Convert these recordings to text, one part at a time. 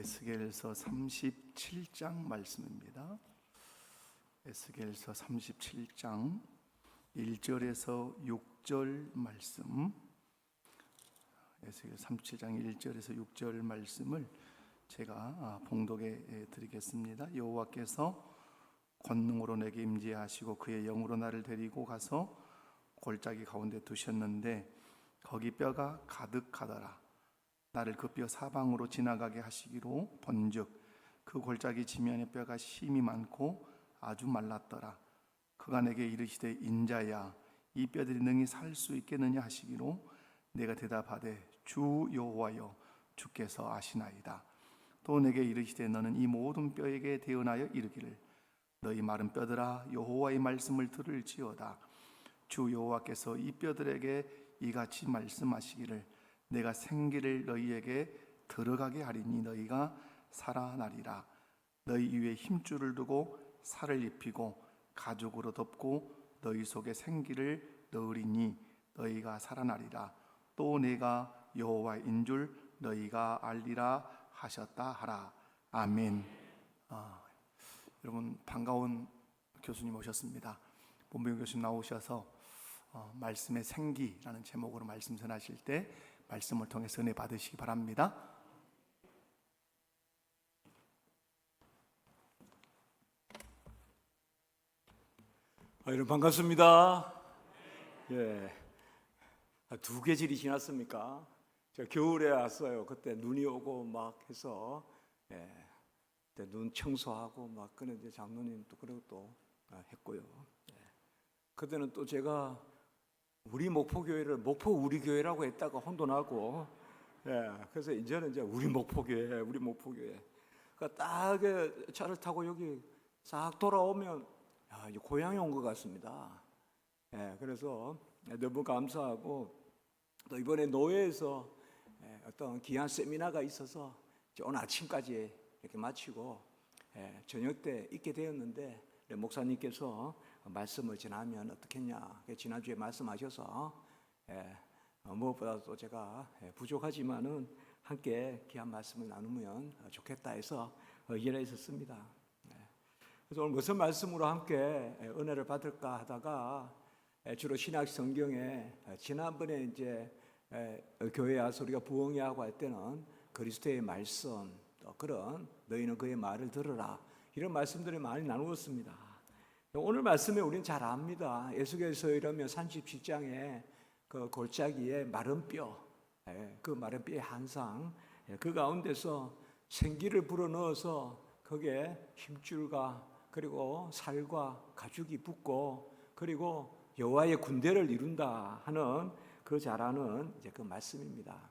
에스겔서 37장 말씀입니다. 에스겔서 37장 1절에서 6절 말씀, 에스겔 37장 1절에서 6절 말씀을 제가 봉독해 드리겠습니다. 여호와께서 권능으로 내게 임재하시고 그의 영으로 나를 데리고 가서 골짜기 가운데 두셨는데 거기 뼈가 가득하더라. 나를 그 뼈 사방으로 지나가게 하시기로 본즉 그 골짜기 지면에 뼈가 심이 많고 아주 말랐더라. 그가 내게 이르시되 인자야 이 뼈들이 능히 살 수 있겠느냐 하시기로 내가 대답하되 주 여호와여 주께서 아시나이다. 또 내게 이르시되 너는 이 모든 뼈에게 대언하여 이르기를 너희 마른 뼈들아 여호와의 말씀을 들을지어다. 주 여호와께서 이 뼈들에게 이같이 말씀하시기를 내가 생기를 너희에게 들어가게 하리니 너희가 살아나리라. 너희 위에 힘줄을 두고 살을 입히고 가죽으로 덮고 너희 속에 생기를 넣으리니 너희가 살아나리라. 또 내가 여호와인 줄 너희가 알리라 하셨다 하라. 아멘. 여러분 반가운 교수님 오셨습니다. 본부영 교수님 나오셔서 말씀의 생기라는 제목으로 말씀 전하실 때 말씀을 통해서 은혜 받으시기 바랍니다. 여러분 반갑습니다. 두 계절이 지났습니까? 제가 겨울에 왔어요. 그때 눈이 오고 막 해서 그때 눈 청소하고 막 그런 이제 장로님 또 그러고 또 했고요. 그때는 또 제가 우리 목포교회를 목포 우리 교회라고 했다가 혼돈하고, 그래서 이제는 이제 우리 목포교회. 그러니까 딱 차를 타고 여기 싹 돌아오면 이제 고향에 온 것 같습니다. 그래서 너무 감사하고 또 이번에 노회에서 어떤 귀한 세미나가 있어서 오늘 아침까지 이렇게 마치고 저녁 때 있게 되었는데 목사님께서 말씀을 전하면 어떻겠냐 지난주에 말씀하셔서 무엇보다도 제가 부족하지만은 함께 귀한 말씀을 나누면 좋겠다 해서 의견에 있었습니다. 그래서 오늘 무슨 말씀으로 함께 은혜를 받을까 하다가 주로 신약 성경에 지난번에 이제 교회에 와서 우리가 부흥회하고 할 때는 그리스도의 말씀 또 그런 너희는 그의 말을 들으라 이런 말씀들을 많이 나누었습니다. 오늘 말씀에 우리는 잘 압니다. 에스겔서 이러면 37장에 그 골짜기에 마른 뼈, 그 마른 뼈의 한상, 그 가운데서 생기를 불어넣어서 거기에 힘줄과 그리고 살과 가죽이 붙고 그리고 여호와의 군대를 이룬다 하는 그 잘 아는 이제 그 말씀입니다.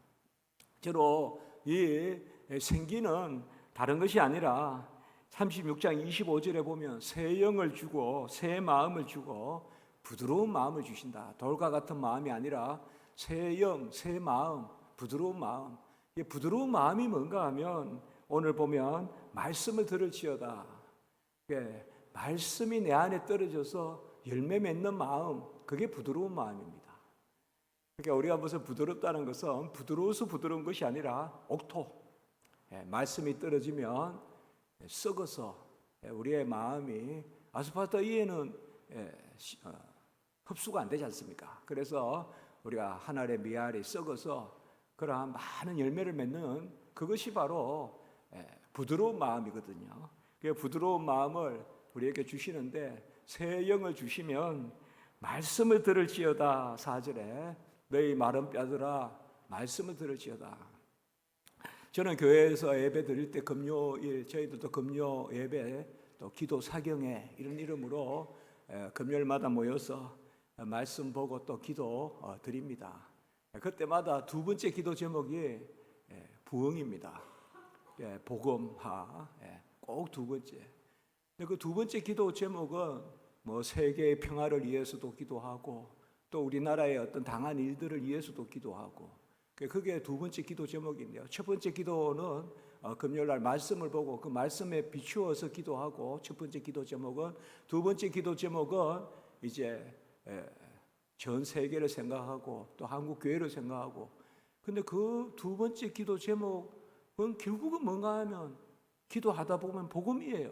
저로 이 생기는 다른 것이 아니라 36장 25절에 보면 새 영을 주고 새 마음을 주고 부드러운 마음을 주신다. 돌과 같은 마음이 아니라 새 영, 새 마음, 부드러운 마음. 이 부드러운 마음이 뭔가 하면 오늘 보면 말씀을 들을지어다. 말씀이 내 안에 떨어져서 열매 맺는 마음, 그게 부드러운 마음입니다. 그러니까 우리가 무슨 부드럽다는 것은 부드러워서 부드러운 것이 아니라 옥토. 말씀이 떨어지면 썩어서 우리의 마음이 아스파르타이에는 흡수가 안 되지 않습니까? 그래서 우리가 한 알의 미알이 썩어서 그러한 많은 열매를 맺는 그것이 바로 부드러운 마음이거든요. 그 부드러운 마음을 우리에게 주시는데 새 영을 주시면 말씀을 들을지어다 4절에 너희 마른 뼈들아 말씀을 들을지어다. 저는 교회에서 예배 드릴 때 금요일 저희들도 금요 예배 또 기도 사경회 이런 이름으로 금요일마다 모여서 말씀 보고 또 기도 드립니다. 그때마다 두 번째 기도 제목이 부흥입니다. 복음화 꼭 두 번째. 그 두 번째 기도 제목은 뭐 세계의 평화를 위해서도 기도하고 또 우리나라의 어떤 당한 일들을 위해서도 기도하고 그게 두 번째 기도 제목인데요. 첫 번째 기도는 금요일날 말씀을 보고 그 말씀에 비추어서 기도하고 첫 번째 기도 제목은 두 번째 기도 제목은 이제 전 세계를 생각하고 또 한국 교회를 생각하고 근데 그 두 번째 기도 제목 그건 결국은 뭔가 하면 기도하다 보면 복음이에요.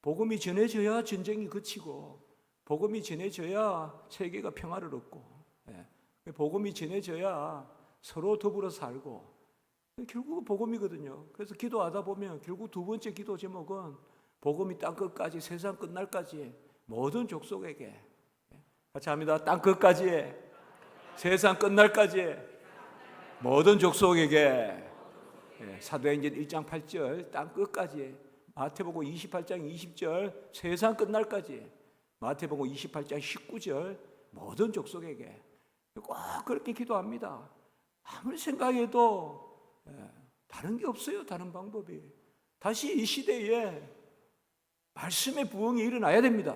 복음이 전해져야 전쟁이 그치고, 복음이 전해져야 세계가 평화를 얻고, 복음이 전해져야 서로 더불어 살고, 결국은 복음이거든요. 그래서 기도하다 보면 결국 두 번째 기도 제목은 복음이 땅 끝까지, 세상 끝날까지 모든 족속에게, 같이 합니다. 땅 끝까지, 세상 끝날까지 모든 족속에게. 사도행전 1장 8절 땅 끝까지, 마태복음 28장 20절 세상 끝날까지, 마태복음 28장 19절 모든 족속에게. 꼭 그렇게 기도합니다. 아무리 생각해도 다른 게 없어요. 다른 방법이. 다시 이 시대에 말씀의 부흥이 일어나야 됩니다.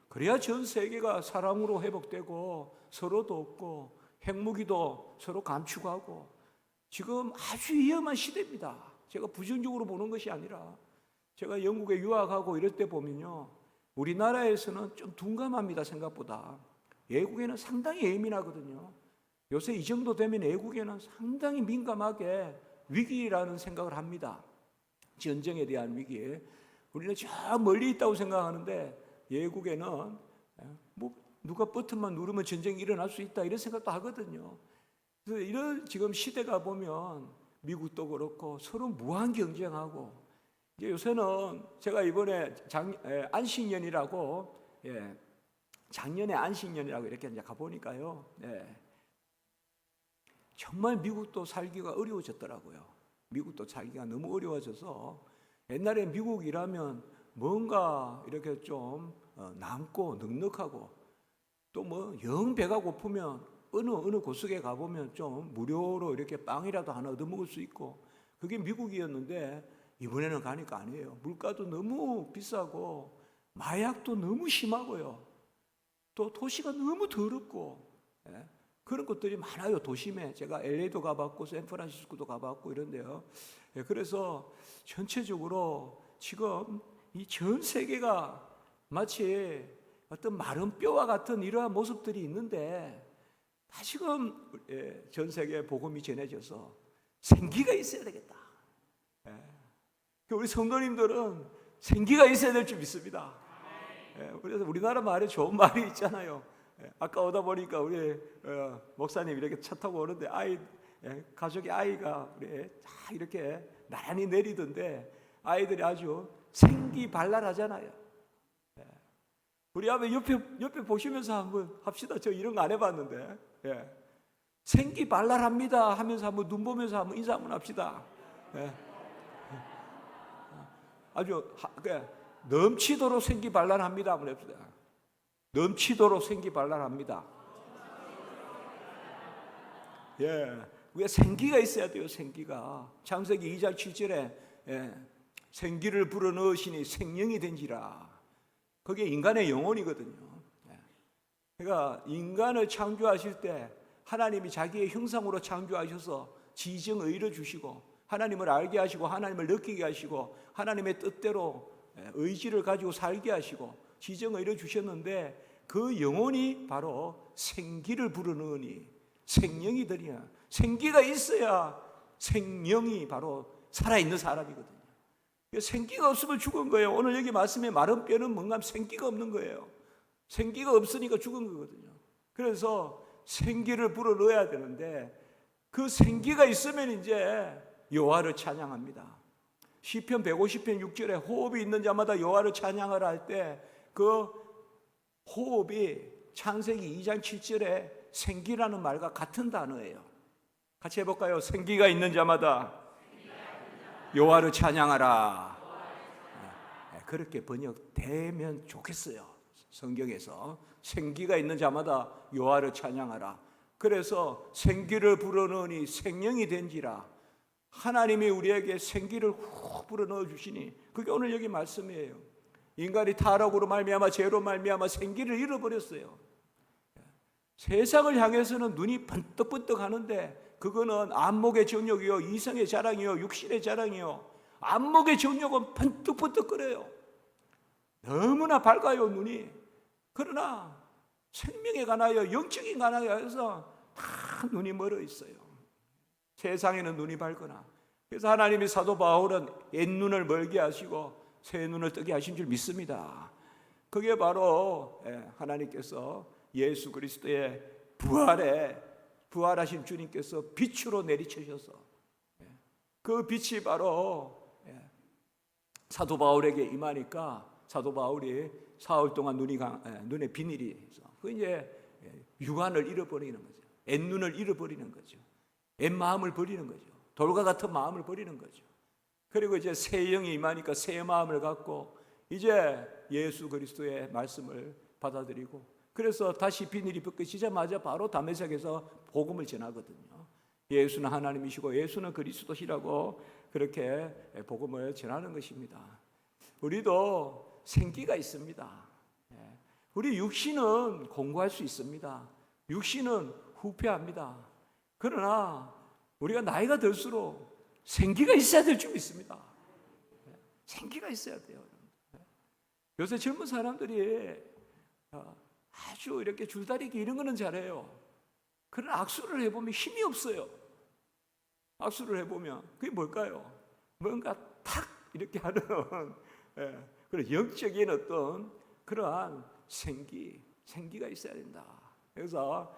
그래야 전 세계가 사랑으로 회복되고 서로 돕고 핵무기도 서로 감축하고, 지금 아주 위험한 시대입니다. 제가 부정적으로 보는 것이 아니라, 제가 영국에 유학하고 이럴 때 보면요, 우리나라에서는 좀 둔감합니다. 생각보다. 외국에는 상당히 예민하거든요. 요새 이 정도 되면 외국에는 상당히 민감하게 위기라는 생각을 합니다. 전쟁에 대한 위기. 우리는 저 멀리 있다고 생각하는데 외국에는 뭐 누가 버튼만 누르면 전쟁이 일어날 수 있다 이런 생각도 하거든요. 그래서 이런 지금 시대가 보면 미국도 그렇고 서로 무한 경쟁하고, 이제 요새는 제가 이번에 안식년이라고, 작년에 안식년이라고 이렇게 이제 가보니까요, 정말 미국도 살기가 어려워졌더라고요. 미국도 살기가 너무 어려워져서, 옛날에 미국이라면 뭔가 이렇게 좀 남고 넉넉하고, 또 뭐 영 배가 고프면 어느 고속에 가보면 좀 무료로 이렇게 빵이라도 하나 얻어먹을 수 있고, 그게 미국이었는데 이번에는 가니까 아니에요. 물가도 너무 비싸고 마약도 너무 심하고요. 또 도시가 너무 더럽고, 그런 것들이 많아요. 도심에. 제가 LA도 가봤고 샌프란시스코도 가봤고 이런데요. 그래서 전체적으로 지금 이 전 세계가 마치 어떤 마른 뼈와 같은 이러한 모습들이 있는데, 다시금 전 세계에 복음이 전해져서 생기가 있어야 되겠다. 우리 성도님들은 생기가 있어야 될 줄 믿습니다. 그래서 우리나라 말에 좋은 말이 있잖아요. 아까 오다 보니까 우리 목사님 이렇게 차 타고 오는데 가족의 아이가 다 이렇게 나란히 내리던데, 아이들이 아주 생기발랄하잖아요. 우리 아버 옆에 보시면서 한번 합시다. 저 이런 거 안 해봤는데, 생기발랄합니다 하면서 한번 눈 보면서 한번 인사 한번 합시다. 아주 넘치도록 생기발랄합니다 한번 합시다. 넘치도록 생기발랄합니다. 우리가 생기가 있어야 돼요. 생기가. 창세기 2장 7절에 생기를 불어넣으시니 생명이 된지라. 그게 인간의 영혼이거든요. 그러니까 인간을 창조하실 때 하나님이 자기의 형상으로 창조하셔서 지정의를 주시고, 하나님을 알게 하시고, 하나님을 느끼게 하시고, 하나님의 뜻대로 의지를 가지고 살게 하시고 지정의를 주셨는데, 그 영혼이 바로 생기를 불어넣으니 생명이 되리라. 생기가 있어야 생명이 바로 살아있는 사람이거든요. 생기가 없으면 죽은 거예요. 오늘 여기 말씀에 마른 뼈는 뭔가 생기가 없는 거예요. 생기가 없으니까 죽은 거거든요. 그래서 생기를 불어넣어야 되는데, 그 생기가 있으면 이제 여호와를 찬양합니다. 시편 150편 6절에 호흡이 있는 자마다 여호와를 찬양하라 할 때, 그 호흡이 창세기 2장 7절에 생기라는 말과 같은 단어예요. 같이 해볼까요? 생기가 있는 자마다 여호와를 찬양하라. 그렇게 번역되면 좋겠어요. 성경에서 생기가 있는 자마다 여호와를 찬양하라. 그래서 생기를 불어넣으니 생명이 된지라. 하나님이 우리에게 생기를 훅 불어넣어 주시니, 그게 오늘 여기 말씀이에요. 인간이 타락으로 말미암아 죄로 말미암아 생기를 잃어버렸어요. 세상을 향해서는 눈이 번뜩번뜩 하는데, 그거는 안목의 정욕이요, 이성의 자랑이요, 육신의 자랑이요. 안목의 정욕은 번뜩번뜩 끓어요. 너무나 밝아요, 눈이. 그러나 생명에 관하여, 영적인 관하여 해서 다 눈이 멀어 있어요. 세상에는 눈이 밝거나. 그래서 하나님이 사도 바울은 옛눈을 멀게 하시고 새 눈을 뜨게 하신 줄 믿습니다. 그게 바로 하나님께서 예수 그리스도의 부활하신 주님께서 빛으로 내리치셔서 그 빛이 바로 사도 바울에게 임하니까 사도 바울이 사흘 동안 눈에 비늘이 있어. 그 이제 육안을 잃어버리는 거죠. 옛눈을 잃어버리는 거죠. 옛마음을 버리는 거죠. 돌과 같은 마음을 버리는 거죠. 그리고 이제 새 영이 임하니까 새 마음을 갖고 이제 예수 그리스도의 말씀을 받아들이고, 그래서 다시 비닐이 벗겨지자마자 바로 다메섹에서 복음을 전하거든요. 예수는 하나님이시고 예수는 그리스도시라고 그렇게 복음을 전하는 것입니다. 우리도 생기가 있습니다. 우리 육신은 공부할 수 있습니다. 육신은 후패합니다. 그러나 우리가 나이가 들수록 생기가 있어야 될 줄 믿습니다. 생기가 있어야 돼요. 요새 젊은 사람들이 아주 이렇게 줄다리기 이런 거는 잘해요. 그러나 악수를 해보면 힘이 없어요. 악수를 해보면 그게 뭘까요? 뭔가 탁 이렇게 하는 그런 영적인 어떤 그러한 생기가 있어야 된다. 그래서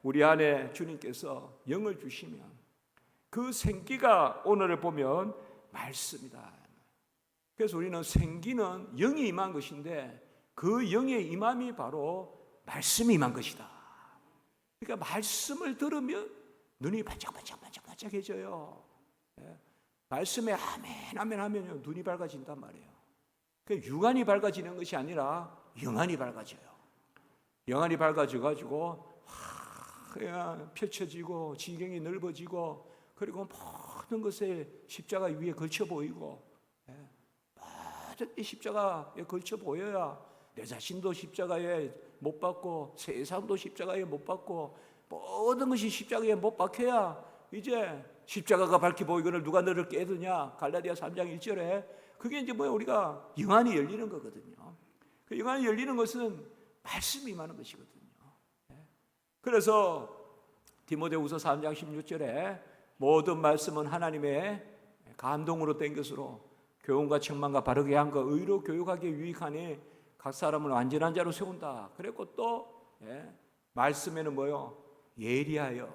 우리 안에 주님께서 영을 주시면 그 생기가 오늘을 보면 말씀이다. 그래서 우리는 생기는 영이 임한 것인데 그 영의 임함이 바로 말씀이 임한 것이다. 그러니까 말씀을 들으면 눈이 반짝반짝해져요. 말씀에 아멘 아멘 하면 눈이 밝아진단 말이에요. 그러니까 육안이 밝아지는 것이 아니라 영안이 밝아져요. 영안이 밝아져가지고 그냥 펼쳐지고 지경이 넓어지고 그리고 모든 것에 십자가 위에 걸쳐 보이고 모든 이 십자가에 걸쳐 보여야 내 자신도 십자가에 못 박고 세상도 십자가에 못 박고 모든 것이 십자가에 못 박혀야 이제 십자가가 밝게 보이거늘 누가 너를 깨드냐 갈라디아 3장 1절에 그게 이제 뭐야 우리가 영안이 열리는 거거든요. 그 영안이 열리는 것은 말씀이 임하는 것이거든요. 그래서 디모데후서 3장 16절에 모든 말씀은 하나님의 감동으로 된 것으로 교훈과 책망과 바르게 함과 의로 교육하기에 유익하니 각 사람을 완전한 자로 세운다. 그리고 또 말씀에는 뭐요? 예리하여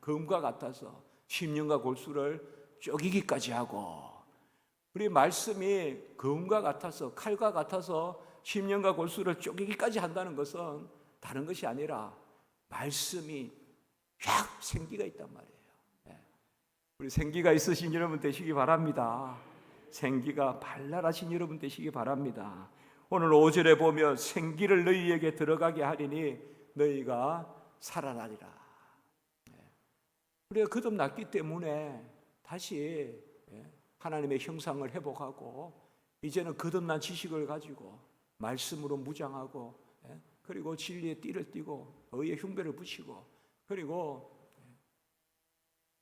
금과 같아서 심령과 골수를 쪼개기까지 하고 우리 말씀이 금과 같아서 칼과 같아서 심령과 골수를 쪼개기까지 한다는 것은 다른 것이 아니라 말씀이 쫙 생기가 있단 말이에요. 우리 생기가 있으신 여러분 되시기 바랍니다. 생기가 발랄하신 여러분 되시기 바랍니다. 오늘 5절에 보면 생기를 너희에게 들어가게 하리니 너희가 살아나리라. 우리가 거듭났기 때문에 다시 하나님의 형상을 회복하고 이제는 거듭난 지식을 가지고 말씀으로 무장하고 그리고 진리의 띠를 띠고 의의 흉배를 붙이고 그리고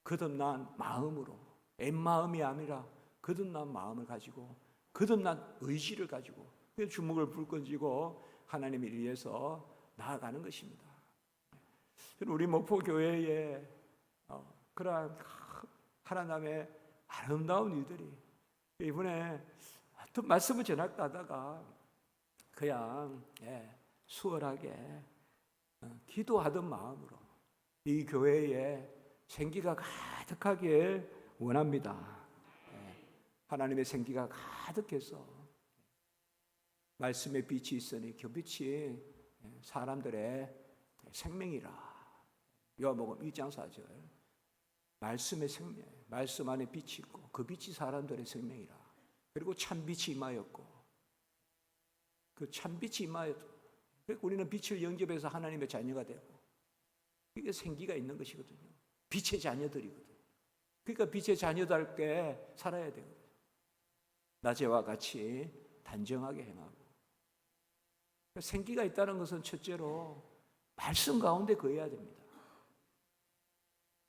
거듭난 마음으로 옛마음이 아니라 거듭난 마음을 가지고 거듭난 의지를 가지고 주먹을 불끈쥐고 하나님을 위해서 나아가는 것입니다. 우리 목포교회에 그러한 하나님의 아름다운 일들이 이번에 어떤 말씀을 전할까 하다가 그냥 수월하게 기도하던 마음으로 이 교회에 생기가 가득하길 원합니다. 하나님의 생기가 가득해서 말씀의 빛이 있으니 그 빛이 사람들의 생명이라. 요한복음 2장 4절 말씀의 생명, 말씀 안에 빛이 있고 그 빛이 사람들의 생명이라. 그리고 참빛이 임하였고 그 참빛이 임하였고 그러니까 우리는 빛을 영접해서 하나님의 자녀가 되고 이게 생기가 있는 것이거든요. 빛의 자녀들이거든요. 그러니까 빛의 자녀답게 살아야 되거든요. 낮에와 같이 단정하게 행하고 생기가 있다는 것은 첫째로 말씀 가운데 거해야 됩니다.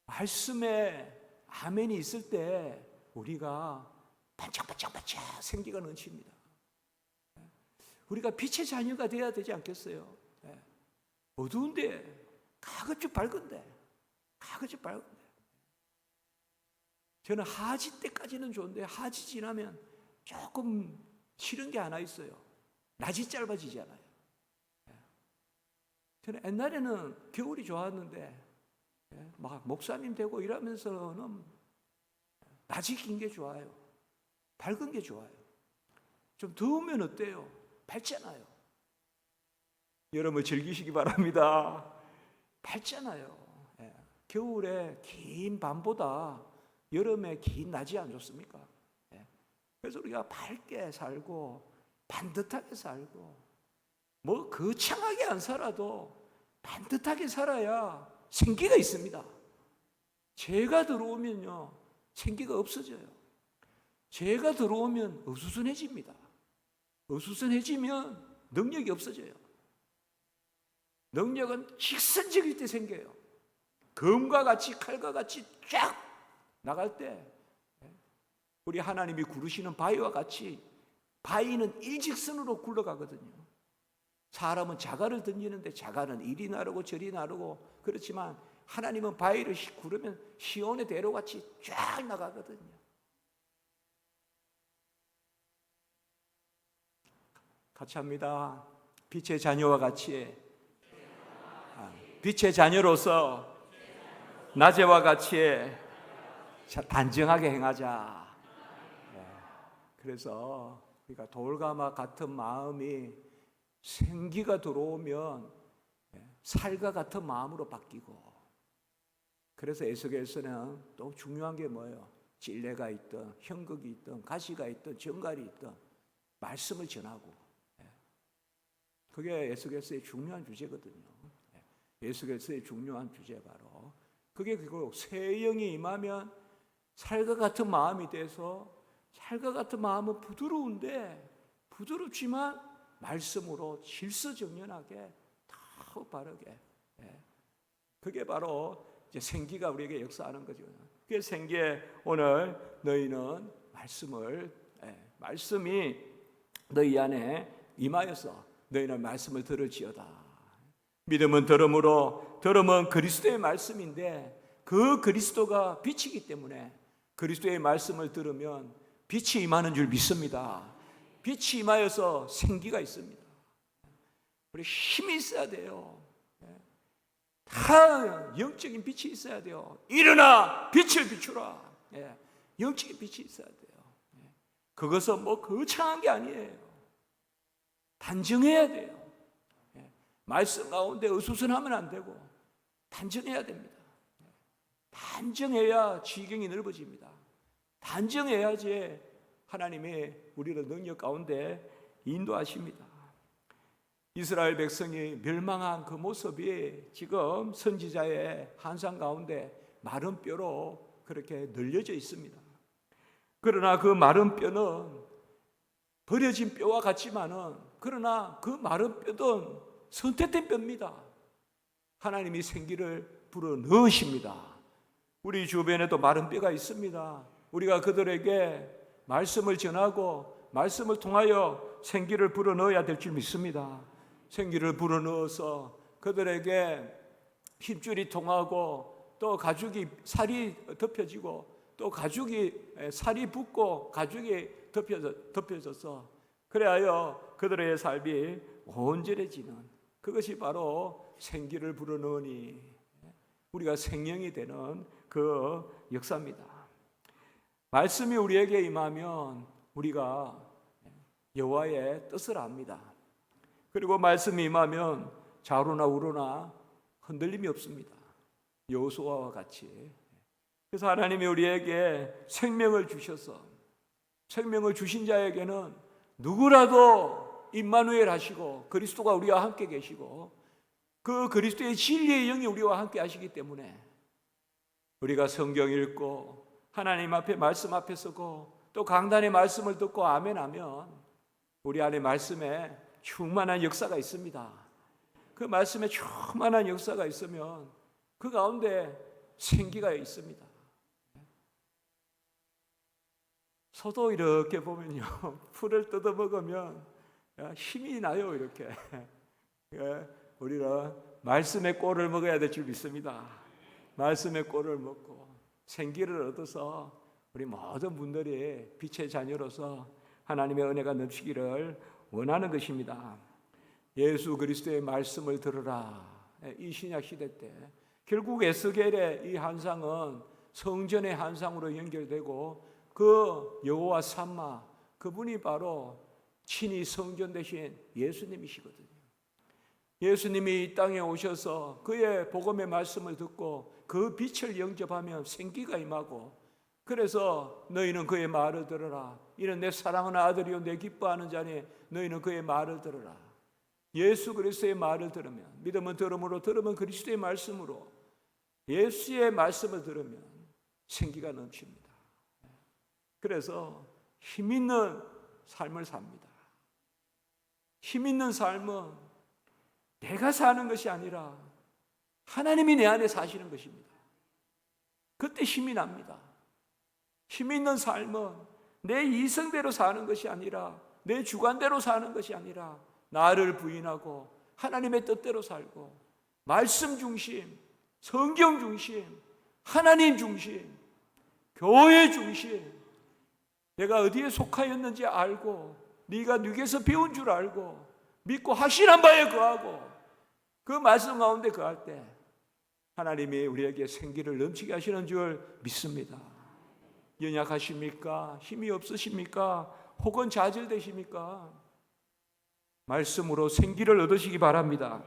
말씀에 아멘이 있을 때 우리가 반짝반짝반짝 생기가 넘칩니다. 우리가 빛의 자녀가 되어야 되지 않겠어요? 어두운데 가급적 밝은데 저는 하지 때까지는 좋은데 하지 지나면 조금 싫은 게 하나 있어요. 낮이 짧아지잖아요. 저는 옛날에는 겨울이 좋았는데 막 목사님 되고 이러면서는 낮이 긴 게 좋아요. 밝은 게 좋아요. 좀 더우면 어때요? 밝잖아요. 여러분 즐기시기 바랍니다. 밝잖아요. 겨울에 긴 밤보다 여름에 긴 낮이 안 좋습니까? 그래서 우리가 밝게 살고 반듯하게 살고 뭐 거창하게 안 살아도 반듯하게 살아야 생기가 있습니다. 죄가 들어오면요 생기가 없어져요. 죄가 들어오면 어수선해집니다. 어수선해지면 능력이 없어져요. 능력은 직선적일 때 생겨요. 검과 같이 칼과 같이 쫙 나갈 때 우리 하나님이 구르시는 바위와 같이 바위는 일직선으로 굴러가거든요. 사람은 자갈을 던지는데 자갈은 이리 나르고 저리 나르고 그렇지만 하나님은 바위를 구르면 시온의 대로같이 쫙 나가거든요. 같이 합니다. 빛의 자녀와 같이 빛의 자녀로서 낮에와 같이 단정하게 행하자. 그래서 우리가 돌가마 같은 마음이 생기가 들어오면 살과 같은 마음으로 바뀌고, 그래서 에스겔서는 또 중요한 게 뭐예요? 찔레가 있든 형극이 있든 가시가 있든 정갈이 있든 말씀을 전하고, 그게 에스겔서의 중요한 주제거든요. 에스겔서의 중요한 주제 바로 그게 그거 새 영이 임하면 살과 같은 마음이 돼서, 살과 같은 마음은 부드러운데 부드럽지만 말씀으로 질서정연하게 더 바르게, 그게 바로 이제 생기가 우리에게 역사하는 거죠. 그 생기에 오늘 너희는 말씀이 너희 안에 임하여서 너희는 말씀을 들을지어다. 믿음은 들음으로, 들음은 그리스도의 말씀인데 그 그리스도가 빛이기 때문에 그리스도의 말씀을 들으면 빛이 임하는 줄 믿습니다. 빛이 임하여서 생기가 있습니다. 우리 힘이 있어야 돼요. 다 영적인 빛이 있어야 돼요. 일어나 빛을 비추라. 영적인 빛이 있어야 돼요. 그것은 뭐 거창한 게 아니에요. 단정해야 돼요. 말씀 가운데 어수선하면 안 되고 단정해야 됩니다. 단정해야 지경이 넓어집니다. 단정해야지 하나님이 우리를 능력 가운데 인도하십니다. 이스라엘 백성이 멸망한 그 모습이 지금 선지자의 환상 가운데 마른 뼈로 그렇게 늘려져 있습니다. 그러나 그 마른 뼈는 버려진 뼈와 같지만은, 그러나 그 마른 뼈는 선택된 뼈입니다. 하나님이 생기를 불어 넣으십니다. 우리 주변에도 마른 뼈가 있습니다. 우리가 그들에게 말씀을 전하고 말씀을 통하여 생기를 불어 넣어야 될 줄 믿습니다. 생기를 불어 넣어서 그들에게 힘줄이 통하고, 또 가죽이 살이 덮여지고, 또 가죽이 살이 붙고 가죽이 덮여져서 그래야 그들의 삶이 온전해지는, 그것이 바로 생기를 불어넣으니 우리가 생명이 되는 그 역사입니다. 말씀이 우리에게 임하면 우리가 여호와의 뜻을 압니다. 그리고 말씀이 임하면 좌로나 우로나 흔들림이 없습니다. 여호수아와 같이. 그래서 하나님이 우리에게 생명을 주셔서, 생명을 주신 자에게는 누구라도 임마누엘 하시고 그리스도가 우리와 함께 계시고 그 그리스도의 진리의 영이 우리와 함께 하시기 때문에 우리가 성경 읽고 하나님 앞에 말씀 앞에 서고 또 강단의 말씀을 듣고 아멘하면 우리 안에 말씀에 충만한 역사가 있습니다. 그 말씀에 충만한 역사가 있으면 그 가운데 생기가 있습니다. 소도 이렇게 보면요, 풀을 뜯어 먹으면 힘이 나요. 이렇게 우리는 말씀의 꼴을 먹어야 될 줄 믿습니다. 말씀의 꼴을 먹고 생기를 얻어서 우리 모든 분들이 빛의 자녀로서 하나님의 은혜가 넘치기를 원하는 것입니다. 예수 그리스도의 말씀을 들으라. 이 신약 시대 때 결국 에스겔의 이 환상은 성전의 환상으로 연결되고 그 여호와 삼마 그분이 바로 친히 성전 대신 예수님이시거든요. 예수님이 이 땅에 오셔서 그의 복음의 말씀을 듣고 그 빛을 영접하면 생기가 임하고, 그래서 너희는 그의 말을 들으라. 이는 내 사랑하는 아들이요 내 기뻐하는 자니 너희는 그의 말을 들으라. 예수 그리스도의 말을 들으면, 믿음은 들음으로, 들으면 그리스도의 말씀으로, 예수의 말씀을 들으면 생기가 넘칩니다. 그래서 힘 있는 삶을 삽니다. 힘 있는 삶은 내가 사는 것이 아니라 하나님이 내 안에 사시는 것입니다. 그때 힘이 납니다. 힘 있는 삶은 내 이성대로 사는 것이 아니라, 내 주관대로 사는 것이 아니라 나를 부인하고 하나님의 뜻대로 살고, 말씀 중심, 성경 중심, 하나님 중심, 교회 중심, 내가 어디에 속하였는지 알고, 네가 누구에서 배운 줄 알고 믿고 확신한 바에 거하고 그 말씀 가운데 거할 때 하나님이 우리에게 생기를 넘치게 하시는 줄 믿습니다. 연약하십니까? 힘이 없으십니까? 혹은 좌절되십니까? 말씀으로 생기를 얻으시기 바랍니다.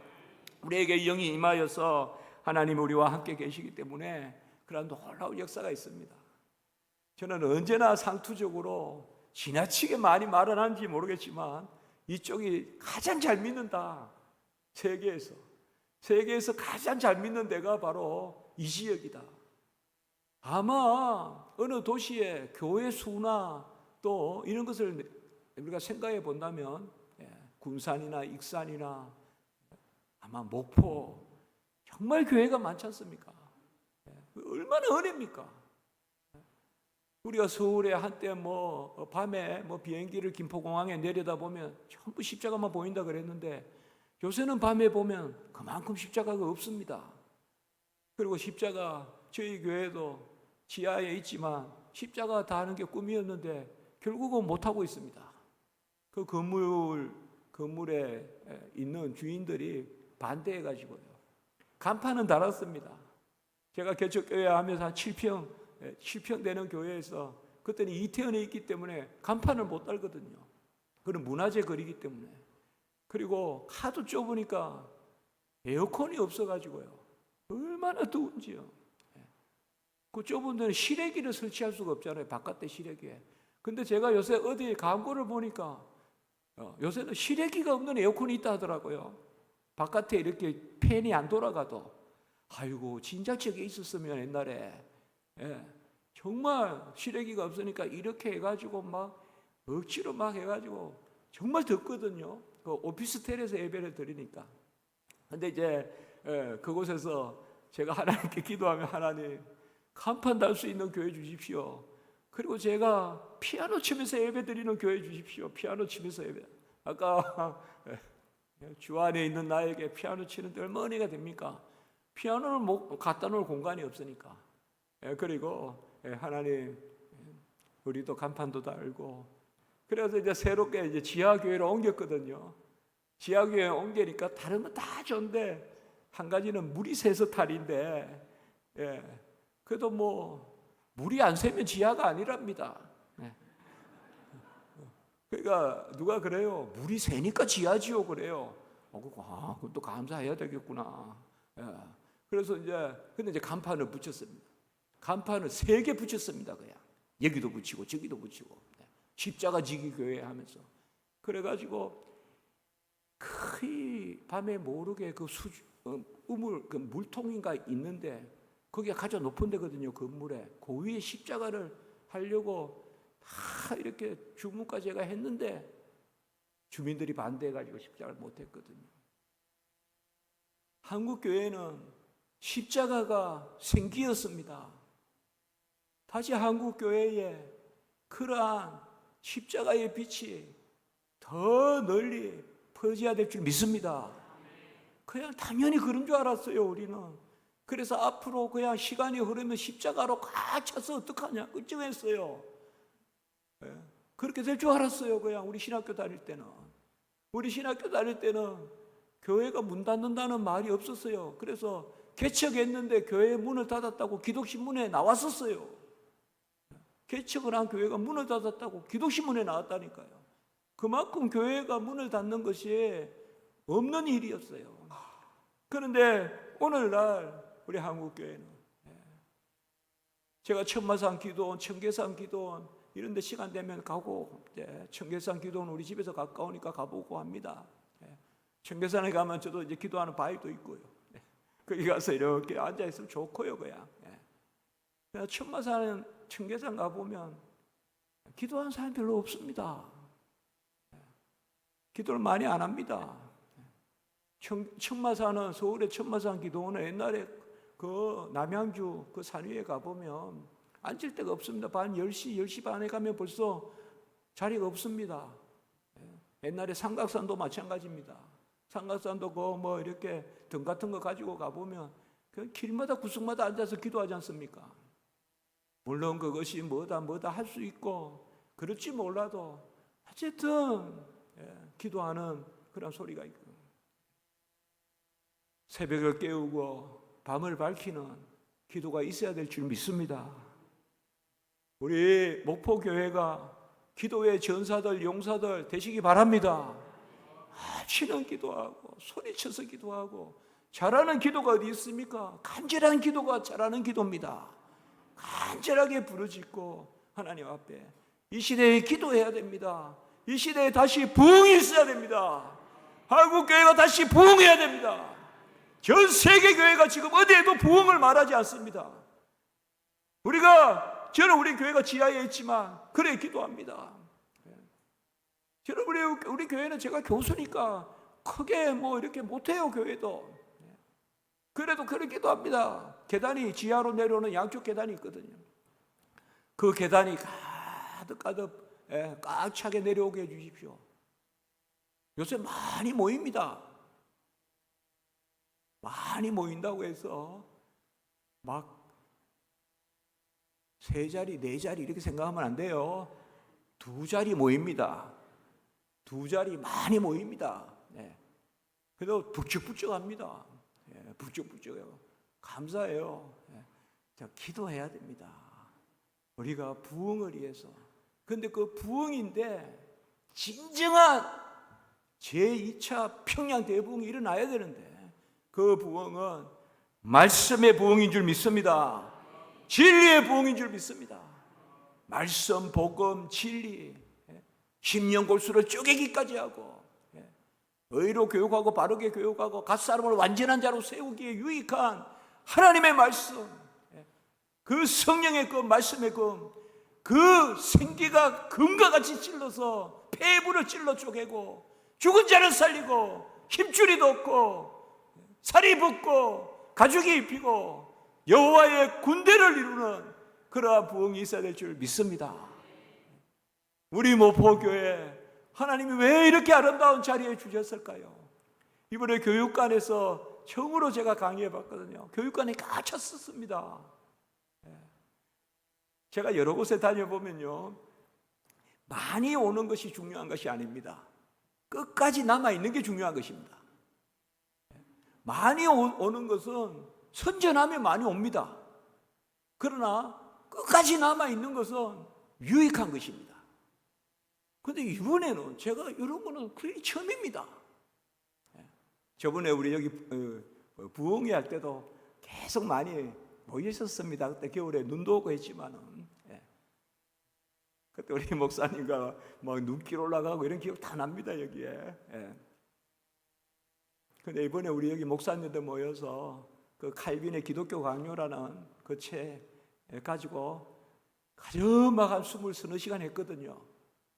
우리에게 영이 임하여서 하나님 우리와 함께 계시기 때문에 그런 놀라운 역사가 있습니다. 저는 언제나 상투적으로 지나치게 많이 말을 하는지 모르겠지만 이쪽이 가장 잘 믿는다. 세계에서 가장 잘 믿는 데가 바로 이 지역이다. 아마 어느 도시의 교회 수나 또 이런 것을 우리가 생각해 본다면 군산이나 익산이나 아마 목포, 정말 교회가 많지 않습니까? 얼마나 은혜입니까? 우리가 서울에 한때 밤에 비행기를 김포공항에 내려다보면 전부 십자가만 보인다 그랬는데, 요새는 밤에 보면 그만큼 십자가가 없습니다. 그리고 십자가, 저희 교회도 지하에 있지만 십자가 다하는 게 꿈이었는데 결국은 못하고 있습니다. 그 건물에 있는 주인들이 반대해가지고요, 간판은 달았습니다. 제가 개척교회 하면서 한 7평 되는 교회에서, 그때는 이태원에 있기 때문에 간판을 못 달거든요. 그런 문화재 거리이기 때문에. 그리고 하도 좁으니까 에어컨이 없어가지고요, 얼마나 더운지요. 그 좁은 데는 실외기를 설치할 수가 없잖아요, 바깥에 실외기에. 근데 제가 요새 어디 광고를 보니까 요새는 실외기가 없는 에어컨이 있다 하더라고요. 바깥에 이렇게 팬이 안 돌아가도. 아이고, 진작 저게 있었으면 옛날에. 정말 실외기가 없으니까 이렇게 해가지고 막 억지로 막 해가지고 정말 덥거든요. 그 오피스텔에서 예배를 드리니까. 근데 이제 그곳에서 제가 하나님께 기도하면, 하나님 간판 달 수 있는 교회 주십시오. 그리고 제가 피아노 치면서 예배 드리는 교회 주십시오. 피아노 치면서 예배. 아까 주 안에 있는 나에게 피아노 치는데 얼마나 은혜가 됩니까? 피아노를 갖다 놓을 공간이 없으니까. 그리고 하나님, 우리도 간판도 달고, 그래서 이제 새롭게 이제 지하교회로 옮겼거든요. 지하교회에 옮기니까 다른 건 다 좋은데 한 가지는 물이 새서 탈인데, 그래도 물이 안 새면 지하가 아니랍니다. 그러니까 누가 그래요, 물이 새니까 지하지요 그래요. 그럼 또 감사해야 되겠구나. 그래서 근데 이제 간판을 붙였습니다. 간판을 3개 붙였습니다. 그냥 여기도 붙이고 저기도 붙이고, 십자가 지기 교회 하면서. 그래가지고 거의 밤에 모르게 그 물통인가 있는데, 거기가 가장 높은 데거든요, 건물에. 그 위에 십자가를 하려고 다 이렇게 주문까지 제가 했는데 주민들이 반대해가지고 십자가를 못했거든요. 한국 교회는 십자가가 생기였습니다. 다시 한국 교회에 그러한 십자가의 빛이 더 널리 퍼져야 될 줄 믿습니다. 그냥 당연히 그런 줄 알았어요, 우리는. 그래서 앞으로 그냥 시간이 흐르면 십자가로 꽉 차서 어떡하냐 걱정했어요. 예. 그렇게 될 줄 알았어요. 그냥 우리 신학교 다닐 때는. 우리 신학교 다닐 때는 교회가 문 닫는다는 말이 없었어요. 그래서 개척했는데 교회 문을 닫았다고 기독신문에 나왔었어요. 개척을 한 교회가 문을 닫았다고 기독신문에 나왔다니까요. 그만큼 교회가 문을 닫는 것이 없는 일이었어요. 그런데 오늘날 우리 한국교회는 제가 천마산 기도원, 청계산 기도원 이런 데 시간 되면 가고, 청계산 기도원 우리 집에서 가까우니까 가보고 합니다. 청계산에 가면 저도 이제 기도하는 바위도 있고요. 거기 가서 이렇게 앉아있으면 좋고요, 그냥. 천마산, 청계산 가보면 기도하는 사람이 별로 없습니다. 기도를 많이 안 합니다. 천마산은, 서울의 천마산 기도원은 옛날에 그 남양주 그 산 위에 가보면 앉을 데가 없습니다. 밤 10시, 10시 반에 가면 벌써 자리가 없습니다. 옛날에 삼각산도 마찬가지입니다. 삼각산도 그 뭐 이렇게 등 같은 거 가지고 가보면 그 길마다 구석마다 앉아서 기도하지 않습니까? 물론 그것이 뭐다 할 수 있고 그렇지 몰라도 어쨌든 기도하는 그런 소리가 있고, 새벽을 깨우고 밤을 밝히는 기도가 있어야 될 줄 믿습니다. 우리 목포교회가 기도의 전사들, 용사들 되시기 바랍니다. 치는 기도하고 소리쳐서 기도하고 잘하는 기도가 어디 있습니까? 간절한 기도가 잘하는 기도입니다. 간절하게 부르짖고 하나님 앞에 이 시대에 기도해야 됩니다. 이 시대에 다시 부흥이 있어야 됩니다. 한국교회가 다시 부흥해야 됩니다. 전 세계 교회가 지금 어디에도 부흥을 말하지 않습니다. 저는 우리 교회가 지하에 있지만 그래 기도합니다. 저는 우리 교회는 제가 교수니까 크게 뭐 이렇게 못해요, 교회도. 그래도 그렇게 기도합니다. 계단이 지하로 내려오는 양쪽 계단이 있거든요. 그 계단이 가득 꽉 차게 내려오게 해주십시오. 요새 많이 모입니다. 많이 모인다고 해서 막 3자리, 4자리 이렇게 생각하면 안 돼요. 2자리 모입니다. 2자리 많이 모입니다. 그래도 북적북적합니다. 북적북적해요. 감사해요. 자, 기도해야 됩니다. 우리가 부흥을 위해서. 그런데 그 부흥인데 진정한 제2차 평양 대부흥이 일어나야 되는데 그 부흥은 말씀의 부흥인 줄 믿습니다. 진리의 부흥인 줄 믿습니다. 말씀, 복음, 진리, 심령골수를 쪼개기까지 하고 의로 교육하고 바르게 교육하고 각 사람을 완전한 자로 세우기에 유익한 하나님의 말씀, 그 성령의 금, 말씀의 금, 그 생기가 금과 같이 찔러서 폐부를 찔러 쪼개고 죽은 자를 살리고 힘줄이 돋고 살이 붙고 가죽이 입히고 여호와의 군대를 이루는 그러한 부흥이 있어야 될 줄 믿습니다. 우리 목포교회 하나님이 왜 이렇게 아름다운 자리에 주셨을까요? 이번에 교육관에서 처음으로 제가 강의해 봤거든요. 교육관이 꽉 찼었습니다. 제가 여러 곳에 다녀보면요, 많이 오는 것이 중요한 것이 아닙니다. 끝까지 남아있는 게 중요한 것입니다. 많이 오는 것은 선전하면 많이 옵니다. 그러나 끝까지 남아있는 것은 유익한 것입니다. 그런데 이번에는 제가 이런 거는 거의 처음입니다. 저번에 우리 여기 부흥회 할 때도 계속 많이 모이셨습니다. 그때 겨울에 눈도 오고 했지만은 그때 우리 목사님과 막 눈길 올라가고 이런 기억 다 납니다, 여기에. 근데 이번에 우리 여기 목사님들 모여서 그 칼빈의 기독교 강요라는 그 책 가지고 가져막 한 20-30시간 했거든요.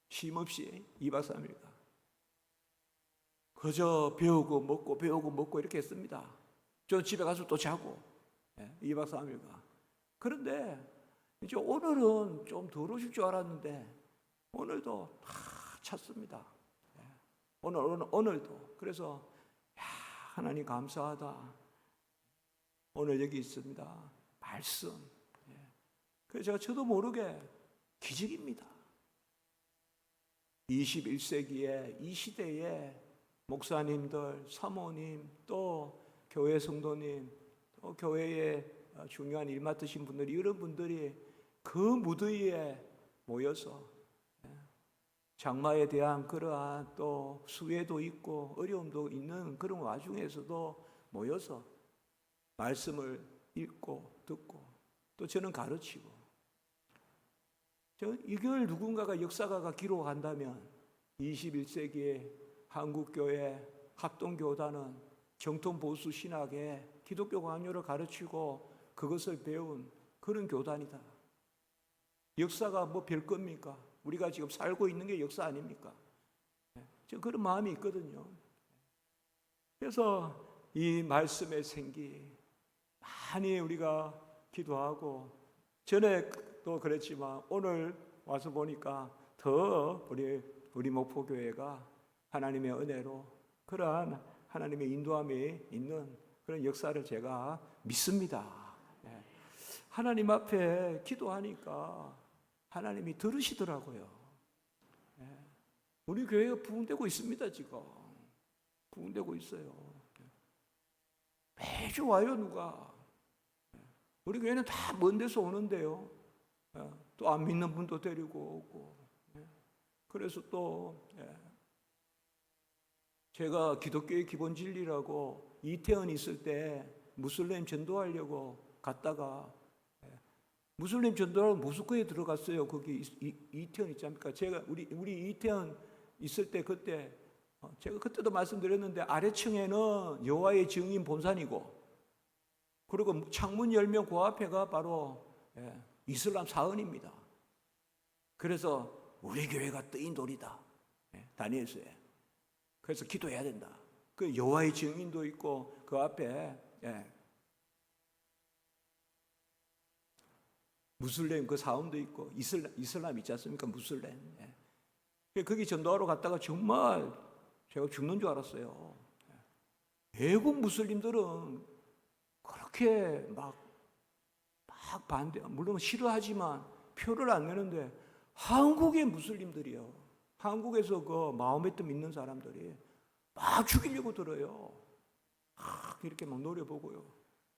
쉼 없이 2박 3일간. 그저 배우고 먹고 이렇게 했습니다. 저 집에 가서 또 자고 2박 3일간. 그런데 이제 오늘은 좀 덜 오실 줄 알았는데 오늘도 다 찼습니다. 오늘도. 그래서 하나님 감사하다. 오늘 여기 있습니다. 말씀. 그래서 저도 모르게 기적입니다. 21세기에 이 시대에 목사님들, 사모님, 또 교회 성도님, 또 교회에 중요한 일 맡으신 분들이, 이런 분들이 그 무더위에 모여서 장마에 대한 그러한 또 수해도 있고 어려움도 있는 그런 와중에서도 모여서 말씀을 읽고 듣고 또 저는 가르치고, 이걸 누군가가 역사가가 기록한다면 21세기의 한국교회 합동교단은 정통 보수 신학의 기독교 강요를 가르치고 그것을 배운 그런 교단이다. 역사가 뭐 별겁니까? 우리가 지금 살고 있는 게 역사 아닙니까? 저 그런 마음이 있거든요. 그래서 이 말씀의 생기 많이 우리가 기도하고, 전에 또 그랬지만 오늘 와서 보니까 더 우리 목포교회가 하나님의 은혜로 그러한 하나님의 인도함이 있는 그런 역사를 제가 믿습니다. 하나님 앞에 기도하니까 하나님이 들으시더라고요. 우리 교회가 부흥되고 있습니다. 지금 부흥되고 있어요. 매주 와요. 누가. 우리 교회는 다 먼 데서 오는데요, 또 안 믿는 분도 데리고 오고. 그래서 또 제가 기독교의 기본 진리라고 이태원 있을 때 무슬림 전도하려고 갔다가 무슬림 전도하러 모스크에 들어갔어요. 거기 이태원 있지 않습니까? 제가 우리 이태원 있을 때 그때 제가 그때도 말씀드렸는데 아래층에는 여호와의 증인 본산이고, 그리고 창문 열면 그 앞에가 바로 이슬람 사원입니다. 그래서 우리 교회가 뜨인 돌이다. 다니엘서에. 그래서 기도해야 된다. 그 여호와의 증인도 있고 그 앞에 무슬림 그 사원도 있고 이슬람 있지 않습니까? 무슬림. 거기 전도하러 갔다가 정말 제가 죽는 줄 알았어요. 외국 무슬림들은 그렇게 막 반대, 물론 싫어하지만 표를 안 내는데, 한국의 무슬림들이요, 한국에서 그 마호메트 믿는 사람들이 막 죽이려고 들어요. 이렇게 막 노려보고요.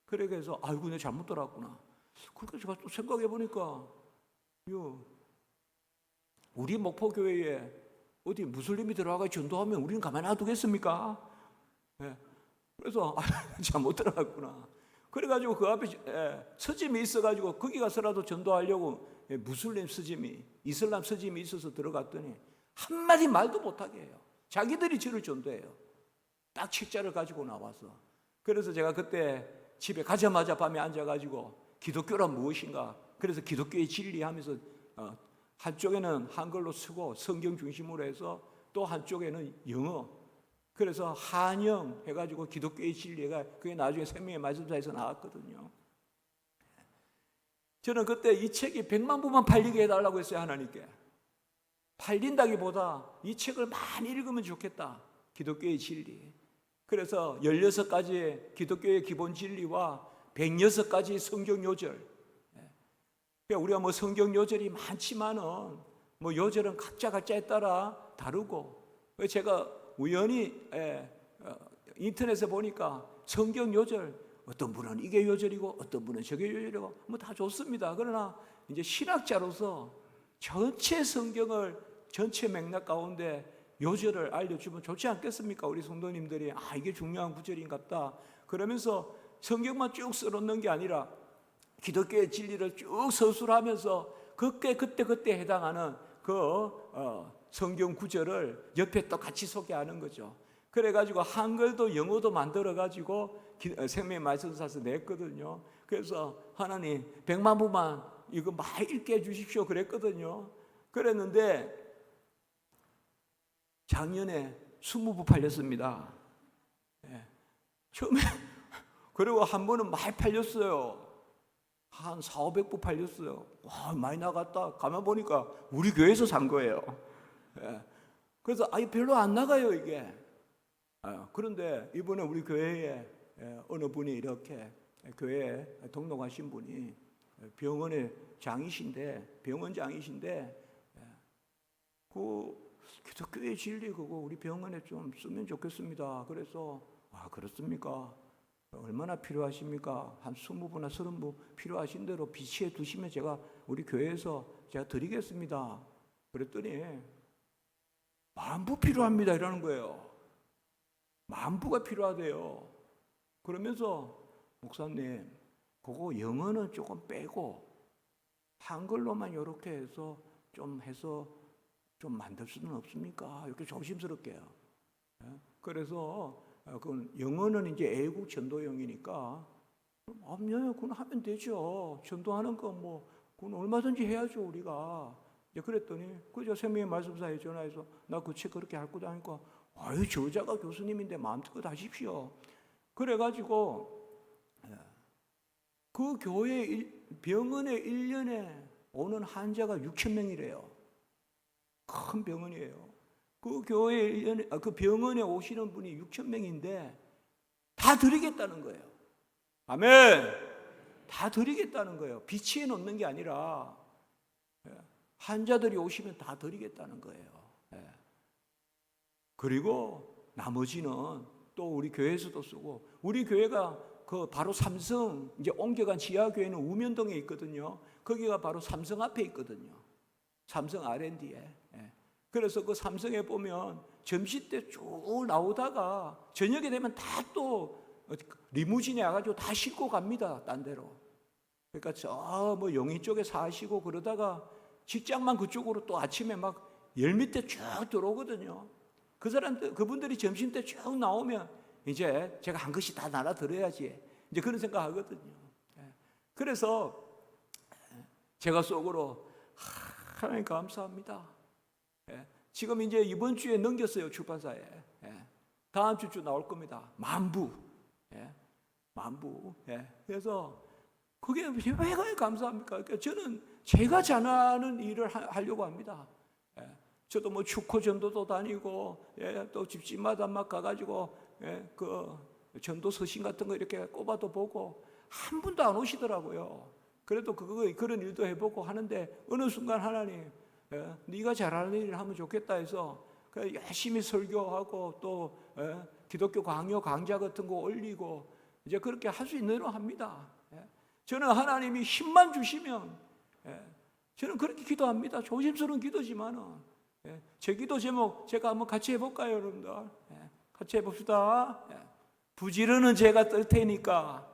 그래서 아이고 내가 잘못 들었구나. 그렇게 제가 또 생각해 보니까 우리 목포교회에 어디 무슬림이 들어가서 전도하면 우리는 가만히 놔두겠습니까? 그래서 잘못 들어갔구나. 그래가지고 그 앞에 서짐이 있어가지고 거기 가서라도 전도하려고 무슬림 서짐이, 이슬람 서짐이 있어서 들어갔더니 한마디 말도 못하게 해요. 자기들이 저를 전도해요. 딱 책자를 가지고 나와서. 그래서 제가 그때 집에 가자마자 밤에 앉아가지고 기독교란 무엇인가, 그래서 기독교의 진리 하면서 한쪽에는 한글로 쓰고 성경 중심으로 해서 또 한쪽에는 영어, 그래서 한영 해가지고 기독교의 진리가 그게 나중에 생명의 말씀사에서 나왔거든요. 저는 그때 이 책이 100만 부만 팔리게 해달라고 했어요. 하나님께. 팔린다기보다 이 책을 많이 읽으면 좋겠다. 기독교의 진리. 그래서 16가지의 기독교의 기본 진리와 106가지 성경 요절. 우리가 뭐 성경 요절이 많지만은 뭐 요절은 각자에 따라 다르고, 제가 우연히 인터넷에 보니까 성경 요절, 어떤 분은 이게 요절이고 어떤 분은 저게 요절이고 뭐 다 좋습니다. 그러나 이제 신학자로서 전체 성경을 전체 맥락 가운데 요절을 알려주면 좋지 않겠습니까? 우리 성도님들이 이게 중요한 구절인갑다 그러면서 성경만 쭉 써놓는 게 아니라 기독교의 진리를 쭉 서술하면서 그때 해당하는 그 성경 구절을 옆에 또 같이 소개하는 거죠. 그래가지고 한글도 영어도 만들어가지고 생명의 말씀사에서 냈거든요. 그래서 하나님 100만 부만 이거 많이 읽게 해주십시오 그랬거든요. 그랬는데 작년에 20부 팔렸습니다. 처음에 그리고 한 번은 많이 팔렸어요. 한 400~500부 팔렸어요. 와, 많이 나갔다. 가만 보니까 우리 교회에서 산 거예요. 그래서 별로 안 나가요 이게. 그런데 이번에 우리 교회에 어느 분이 이렇게 교회에 등록하신 분이 병원의 장이신데, 병원장이신데, 그 기독교의 진리 그거 우리 병원에 좀 쓰면 좋겠습니다. 그래서 그렇습니까? 얼마나 필요하십니까? 한 20부나 30부 필요하신 대로 비치해 두시면 제가 우리 교회에서 제가 드리겠습니다. 그랬더니 10,000부 필요합니다 이러는 거예요. 10,000부가 필요하대요. 그러면서 목사님 그거 영어는 조금 빼고 한글로만 이렇게 해서 좀 만들 수는 없습니까? 이렇게 조심스럽게요. 그래서 그건 영어는 이제 애국 전도용이니까 그건 하면 되죠. 전도하는 거 뭐 그건 얼마든지 해야죠 우리가. 이제 그랬더니 그저 생명의 말씀사에 전화해서 나 그 책 그렇게 할 거다 하니까 저자가 교수님인데 마음껏 하십시오. 그래가지고 그 교회 병원에 1년에 오는 환자가 6,000명이래요. 큰 병원이에요. 그 교회 1년에 그 병원에 오시는 분이 6,000명인데 다 드리겠다는 거예요. 아멘. 다 드리겠다는 거예요. 비치해 놓는 게 아니라 환자들이 오시면 다 드리겠다는 거예요. 그리고 나머지는 또 우리 교회에서도 쓰고, 우리 교회가 그 바로 삼성 이제 옮겨간 지하 교회는 우면동에 있거든요. 거기가 바로 삼성 앞에 있거든요. 삼성 R&D에. 그래서 그 삼성에 보면 점심 때 쭉 나오다가 저녁에 되면 다 또 리무진에 와가지고 다 싣고 갑니다. 딴 데로. 그러니까 저 뭐 용인 쪽에 사시고 그러다가 직장만 그쪽으로 또 아침에 막 열 밑에 쭉 들어오거든요. 그분들이 점심 때 쭉 나오면 이제 제가 한 것이 다 날아들어야지. 이제 그런 생각 하거든요. 그래서 제가 속으로 하나님 감사합니다. 지금 이제 이번 주에 넘겼어요, 출판사에. 다음 주 나올 겁니다. 10,000부. 10,000부. 그래서 그게 왜 감사합니까? 그러니까 저는 제가 잘하는 일을 하려고 합니다. 저도 뭐 축구 전도도 다니고, 또 집집마다 막 가가지고, 그 전도 서신 같은 거 이렇게 꼽아도 보고, 한 분도 안 오시더라고요. 그래도 그런 일도 해보고 하는데, 어느 순간 하나님, 네가 잘하는 일을 하면 좋겠다 해서, 열심히 설교하고, 또, 기독교 강좌 같은 거 올리고, 이제 그렇게 할 수 있는 대로 합니다. 저는 하나님이 힘만 주시면, 저는 그렇게 기도합니다. 조심스러운 기도지만은, 제 기도 제목 제가 한번 같이 해볼까요, 여러분들? 같이 해봅시다. 부지런은 제가 뜰 테니까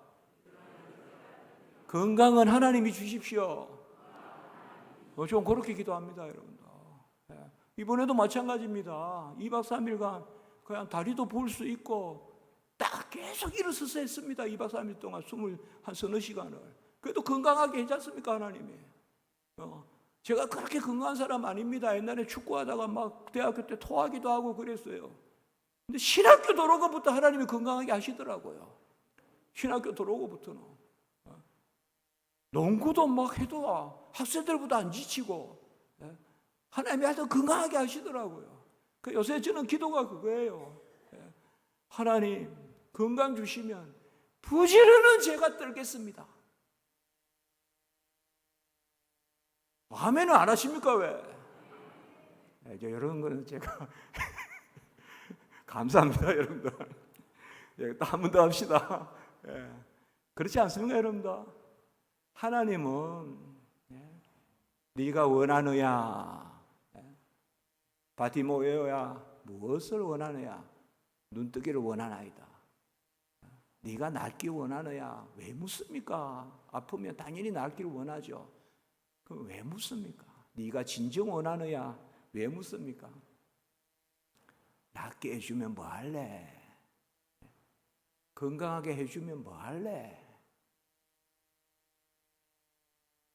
건강은 하나님이 주십시오. 좀 그렇게 기도합니다, 여러분들. 이번에도 마찬가지입니다. 2박 3일간 그냥 다리도 볼 수 있고 딱 계속 일어서서 했습니다. 2박 3일 동안 한 서너 시간을. 그래도 건강하게 했지 않습니까, 하나님이? 제가 그렇게 건강한 사람 아닙니다. 옛날에 축구하다가 막 대학교 때 토하기도 하고 그랬어요. 근데 신학교 들어오고부터 하나님이 건강하게 하시더라고요. 신학교 들어오고부터는. 농구도 막 해도 학생들보다 안 지치고 하나님이 하여튼 건강하게 하시더라고요. 요새 저는 기도가 그거예요. 하나님 건강 주시면 부지런은 제가 떨겠습니다. 아멘은 안 하십니까 왜? 이제 이런 거는 제가 감사합니다 여러분들. 또 한 번 더 합시다. 그렇지 않습니까 여러분들? 하나님은 네가 원하느냐, 바티모에오야 무엇을 원하느냐? 눈뜨기를 원하나이다. 네가 낫기 원하느냐? 왜 묻습니까? 아프면 당연히 낫기를 원하죠. 그럼 왜 묻습니까? 네가 진정 원하느냐? 왜 묻습니까? 낫게 해주면 뭐 할래? 건강하게 해주면 뭐 할래?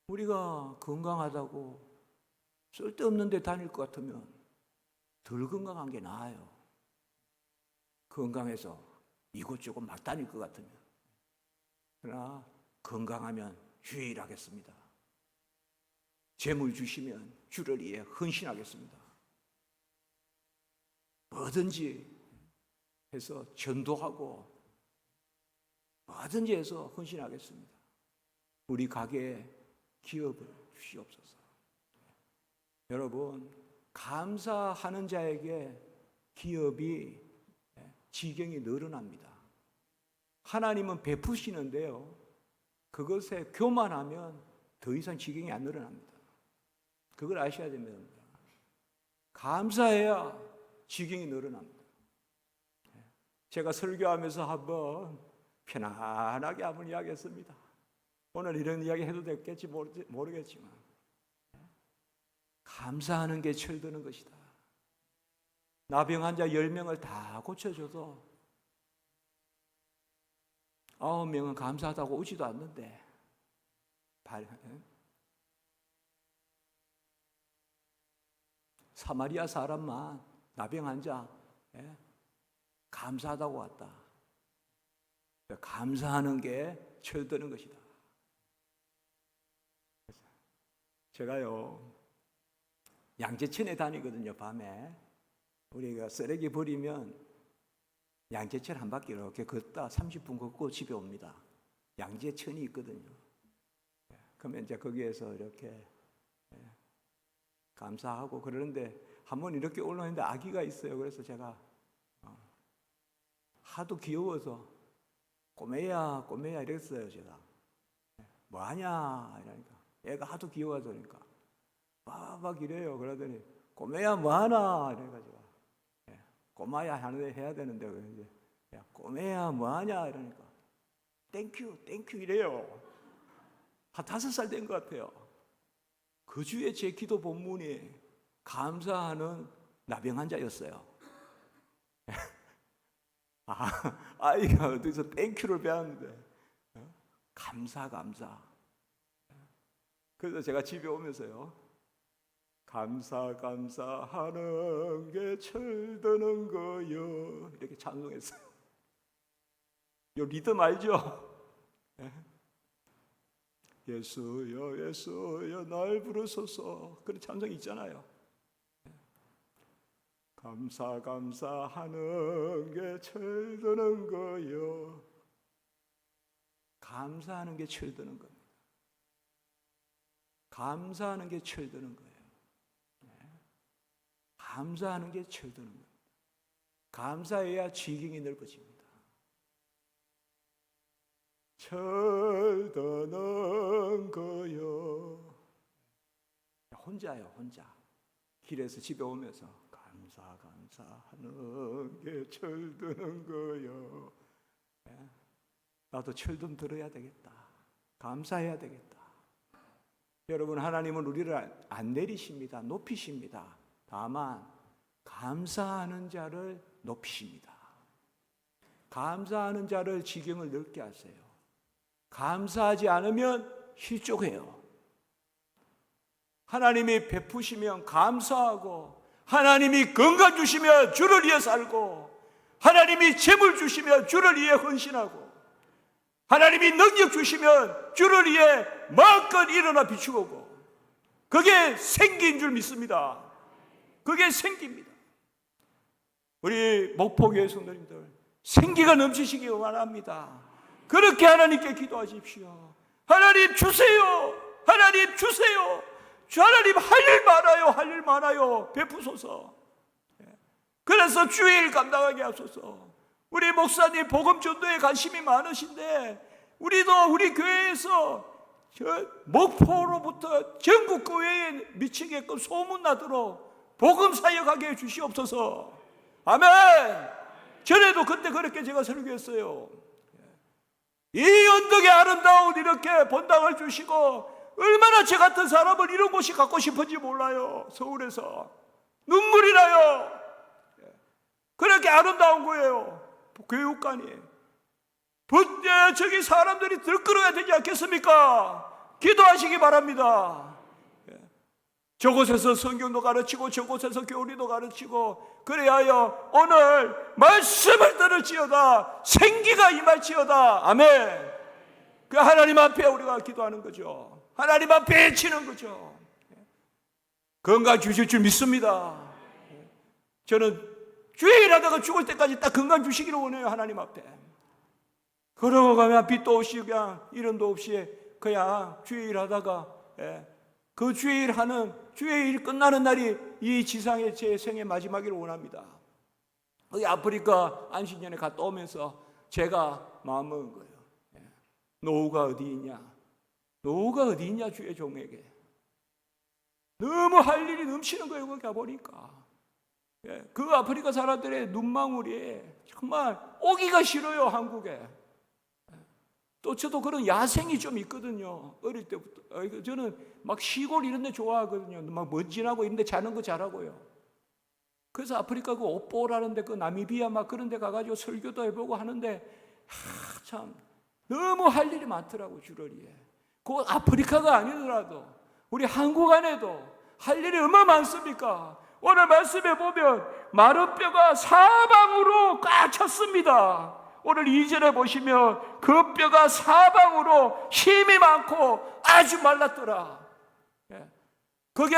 우리가 건강하다고 쓸데없는 데 다닐 것 같으면 덜 건강한 게 나아요. 건강해서 이곳저곳 막 다닐 것 같으면. 그러나 건강하면 유일하겠습니다. 재물 주시면 주를 위해 헌신하겠습니다. 뭐든지 해서 전도하고 뭐든지 해서 헌신하겠습니다. 우리 가게에 기업을 주시옵소서. 여러분, 감사하는 자에게 기업이 지경이 늘어납니다. 하나님은 베푸시는데요, 그것에 교만하면 더 이상 지경이 안 늘어납니다. 그걸 아셔야 됩니다. 감사해야 지경이 늘어납니다. 제가 설교하면서 한번 편안하게 한번 이야기했습니다. 오늘 이런 이야기 해도 될지 모르겠지만 감사하는 게 철드는 것이다. 나병 환자 10명을 다 고쳐줘도 9명은 감사하다고 오지도 않는데 사마리아 사람만 나병 환자 감사하다고 왔다. 감사하는 게 철드는 것이다. 제가요 양재천에 다니거든요. 밤에 우리가 쓰레기 버리면 양재천 한 바퀴 이렇게 걷다 30분 걷고 집에 옵니다. 양재천이 있거든요. 그러면 이제 거기에서 이렇게 감사하고 그러는데 한번 이렇게 올라오는데 아기가 있어요. 그래서 제가 하도 귀여워서 꼬매야 꼬매야 이랬어요. 제가 뭐하냐 이러니까 애가 하도 귀여워서 그러니까 막 이래요. 그러더니 꼬매야 뭐하나 이래가지고 꼬마야 하는데 해야 되는데 이제 야 꼬매야 뭐하냐 이러니까 땡큐 이래요. 한 5살 된 것 같아요. 그 주에 제 기도 본문이 감사하는 나병 환자였어요. 아이가 어디서 땡큐를 배웠는데 감사. 그래서 제가 집에 오면서요 감사하는 게 철드는 거요 이렇게 찬송했어요. 요 리듬 알죠? 예수여 날 부르소서 그런 찬송이 있잖아요. 감사하는 게 철드는 거요. 감사하는 게 철드는 겁니다. 감사하는 게 철드는 거예요. 감사하는 게 철드는 겁니다. 감사해야 지경이 넓어집니다. 철드는 거요. 혼자예요, 혼자. 길에서 집에 오면서 감사하는 게 철드는 거요. 나도 철 좀 들어야 되겠다. 감사해야 되겠다. 여러분, 하나님은 우리를 안 내리십니다. 높이십니다. 다만 감사하는 자를 높이십니다. 감사하는 자를 지경을 넓게 하세요. 감사하지 않으면 실족해요. 하나님이 베푸시면 감사하고, 하나님이 건강 주시면 주를 위해 살고, 하나님이 재물 주시면 주를 위해 헌신하고, 하나님이 능력 주시면 주를 위해 마음껏 일어나 비추고 오고, 그게 생기인 줄 믿습니다. 그게 생기입니다. 우리 목포교회 성도님들 생기가 넘치시기 원합니다. 그렇게 하나님께 기도하십시오. 하나님 주세요. 하나님 주세요. 하나님 할 일 많아요. 베푸소서. 그래서 주의 일 감당하게 하소서. 우리 목사님 복음 전도에 관심이 많으신데 우리도 우리 교회에서 목포로부터 전국 교회에 미치게끔 소문나도록 복음 사역하게 해주시옵소서. 아멘. 전에도 그때 그렇게 제가 설교했어요. 이 언덕에 아름다운 이렇게 본당을 주시고 얼마나 저 같은 사람을 이런 곳이 갖고 싶은지 몰라요. 서울에서 눈물이 나요. 그렇게 아름다운 거예요. 교육관이. 저기 사람들이 들끓어야 되지 않겠습니까? 기도하시기 바랍니다. 저곳에서 성경도 가르치고 저곳에서 교리도 가르치고 그래야 하여 오늘 말씀을 들을지어다 생기가 임할지어다. 아멘. 그 하나님 앞에 우리가 기도하는 거죠. 하나님 앞에 치는 거죠. 건강 주실 줄 믿습니다. 저는 주의 일하다가 죽을 때까지 딱 건강 주시기를 원해요. 하나님 앞에. 걸어가면 빛도 없이 그냥 이름도 없이 그냥 주의 일하다가 그 주의 일하는 주의 일 끝나는 날이 이 지상의 제 생의 마지막이를 원합니다. 거기 아프리카 안식년에 갔다 오면서 제가 마음먹은 거예요. 노후가 어디 있냐? 노후가 어디 있냐 주의 종에게. 너무 할 일이 넘치는 거예요. 거기 가보니까. 그 아프리카 사람들의 눈망울이 정말 오기가 싫어요. 한국에. 또 저도 그런 야생이 좀 있거든요. 어릴 때부터. 저는 막 시골 이런 데 좋아하거든요. 막 먼지나고 이런 데 자는 거 잘하고요. 그래서 아프리카 그 오뽀라는 데, 그 나미비아 막 그런 데 가가지고 설교도 해보고 하는데 참 너무 할 일이 많더라고 주러리에. 그 아프리카가 아니더라도 우리 한국 안에도 할 일이 얼마나 많습니까? 오늘 말씀에 보면 마른 뼈가 사방으로 꽉 찼습니다. 오늘 2절에 보시면 그 뼈가 사방으로 힘이 많고 아주 말랐더라. 그게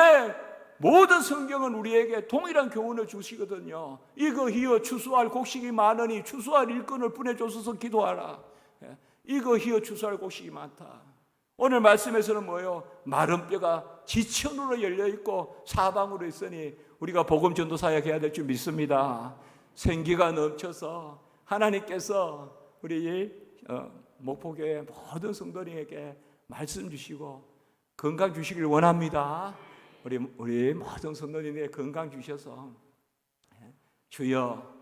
모든 성경은 우리에게 동일한 교훈을 주시거든요. 이거히여 추수할 곡식이 많으니 추수할 일꾼을 보내줘서 기도하라. 이거히여 추수할 곡식이 많다. 오늘 말씀에서는 뭐예요? 마른 뼈가 지천으로 열려있고 사방으로 있으니 우리가 복음 전도 사역해야 될 줄 믿습니다. 생기가 넘쳐서 하나님께서 우리 목포교회 모든 성도님에게 말씀 주시고 건강 주시길 원합니다. 우리 모든 성도님에게 건강 주셔서 주여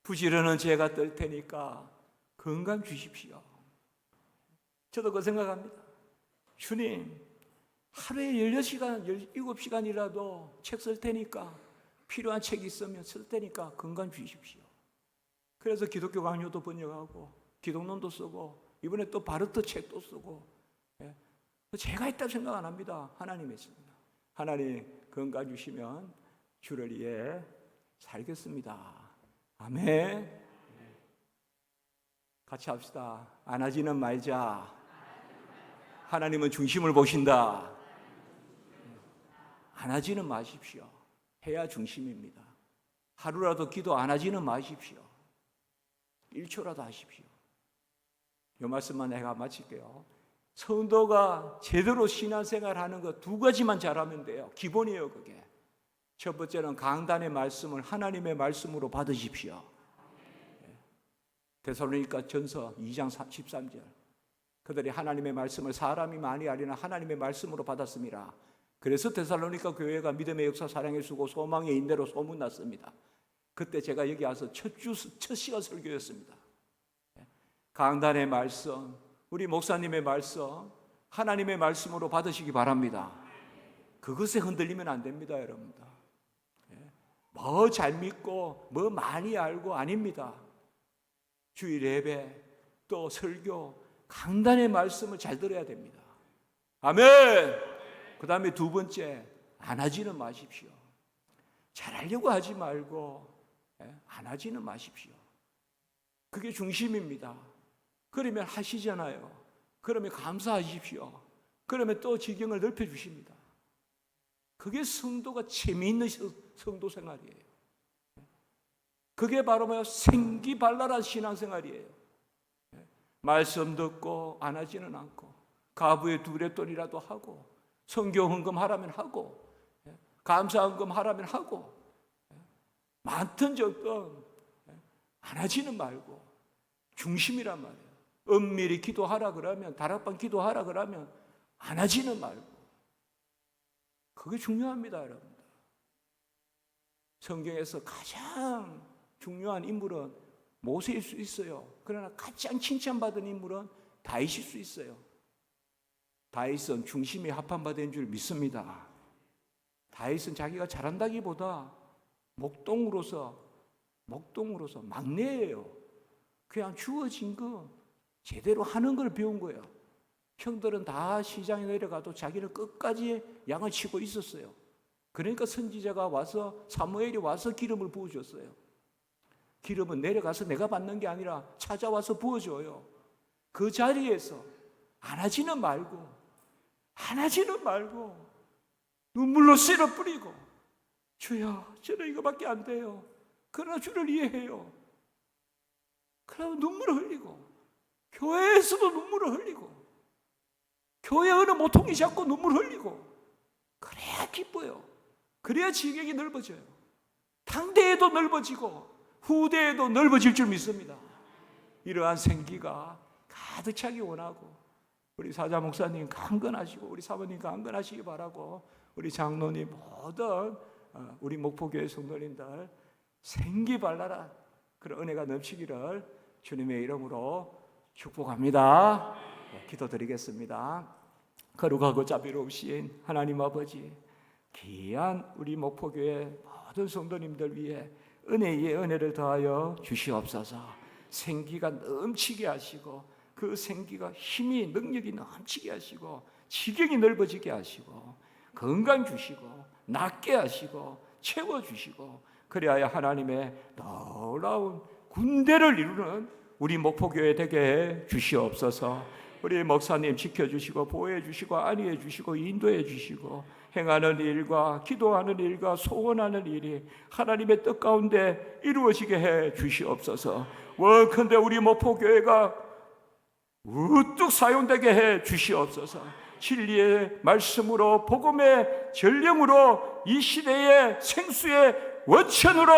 부지런한 제가 뜰 테니까 건강 주십시오. 저도 그 생각합니다. 주님 하루에 16시간, 17시간이라도 책 쓸 테니까 필요한 책이 있으면 쓸 테니까 건강 주십시오. 그래서 기독교 강요도 번역하고 기독론도 쓰고 이번에 또 바르트 책도 쓰고 제가 있다고 생각 안 합니다. 하나님이 있습니다. 하나님 건강 주시면 주를 위해 살겠습니다. 아멘. 같이 합시다. 안 하지는 말자. 하나님은 중심을 보신다. 안 하지는 마십시오. 해야 중심입니다. 하루라도 기도 안 하지는 마십시오. 1초라도 하십시오. 이 말씀만 내가 마칠게요. 성도가 제대로 신앙생활하는 거 2가지만 잘하면 돼요. 기본이에요. 그게. 첫 번째는 강단의 말씀을 하나님의 말씀으로 받으십시오. 데살로니가 전서 2장 13절. 그들이 하나님의 말씀을 사람이 많이 알리나 하나님의 말씀으로 받았습니다. 그래서 데살로니가 교회가 믿음의 역사, 사랑의 수고, 소망의 인내로 소문났습니다. 그때 제가 여기 와서 첫 시간 설교였습니다. 강단의 말씀, 우리 목사님의 말씀, 하나님의 말씀으로 받으시기 바랍니다. 그것에 흔들리면 안 됩니다, 여러분들. 뭐 잘 믿고 뭐 많이 알고 아닙니다. 주일 예배 또 설교 강단의 말씀을 잘 들어야 됩니다. 아멘. 그 다음에 2번째, 안 하지는 마십시오. 잘하려고 하지 말고 안 하지는 마십시오. 그게 중심입니다. 그러면 하시잖아요. 그러면 감사하십시오. 그러면 또 지경을 넓혀주십니다. 그게 성도가 재미있는 성도 생활이에요. 그게 바로 뭐야? 생기발랄한 신앙생활이에요. 말씀 듣고 안 하지는 않고 가부의 두레돈이라도 하고 성경 헌금하라면 하고 감사 헌금하라면 하고 많든 적든 안 하지는 말고 중심이란 말이에요. 은밀히 기도하라 그러면 다락방 기도하라 그러면 안 하지는 말고 그게 중요합니다, 여러분들. 성경에서 가장 중요한 인물은 모세일 수 있어요. 그러나 가장 칭찬받은 인물은 다윗일 수 있어요. 다윗은 중심이 합판받은 줄 믿습니다. 다윗은 자기가 잘한다기보다 목동으로서 막내예요. 그냥 주어진 거 제대로 하는 걸 배운 거예요. 형들은 다 시장에 내려가도 자기는 끝까지 양을 치고 있었어요. 그러니까 선지자가 와서 사무엘이 와서 기름을 부어줬어요. 기름은 내려가서 내가 받는 게 아니라 찾아와서 부어줘요. 그 자리에서 안 하지는 말고 눈물로 쓸어 뿌리고 주여 저는 이거밖에 안 돼요. 그러나 주를 이해해요. 그러면 눈물을 흘리고 교회에서도 눈물을 흘리고, 교회 어느 모퉁이 잡고 눈물 흘리고, 그래야 기뻐요. 그래야 지경이 넓어져요. 당대에도 넓어지고 후대에도 넓어질 줄 믿습니다. 이러한 생기가 가득 차기 원하고, 우리 사자 목사님 강건하시고 우리 사모님 강건하시기 바라고, 우리 장로님 모든 우리 목포교회 성도님들 생기 발랄한 그런 은혜가 넘치기를 주님의 이름으로 축복합니다. 기도드리겠습니다. 거룩하고 자비로우신 하나님 아버지, 귀한 우리 목포교회 모든 성도님들 위해 은혜 위에 은혜를 더하여 주시옵소서. 생기가 넘치게 하시고, 그 생기가 힘이 능력이 넘치게 하시고, 지경이 넓어지게 하시고, 건강 주시고, 낫게 하시고, 채워주시고, 그리하여 하나님의 놀라운 군대를 이루는 우리 목포교회 되게 해 주시옵소서. 우리 목사님 지켜주시고 보호해 주시고 안위해 주시고 인도해 주시고, 행하는 일과 기도하는 일과 소원하는 일이 하나님의 뜻 가운데 이루어지게 해 주시옵소서. 원컨대 우리 목포교회가 우뚝 사용되게 해 주시옵소서. 진리의 말씀으로, 복음의 전령으로, 이 시대의 생수의 원천으로,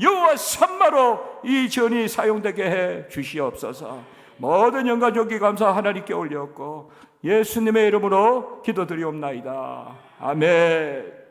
여호와 삼마로 이 전이 사용되게 해 주시옵소서. 모든 영광 존귀 감사 하나님께 올렸고 예수님의 이름으로 기도드리옵나이다. 아멘.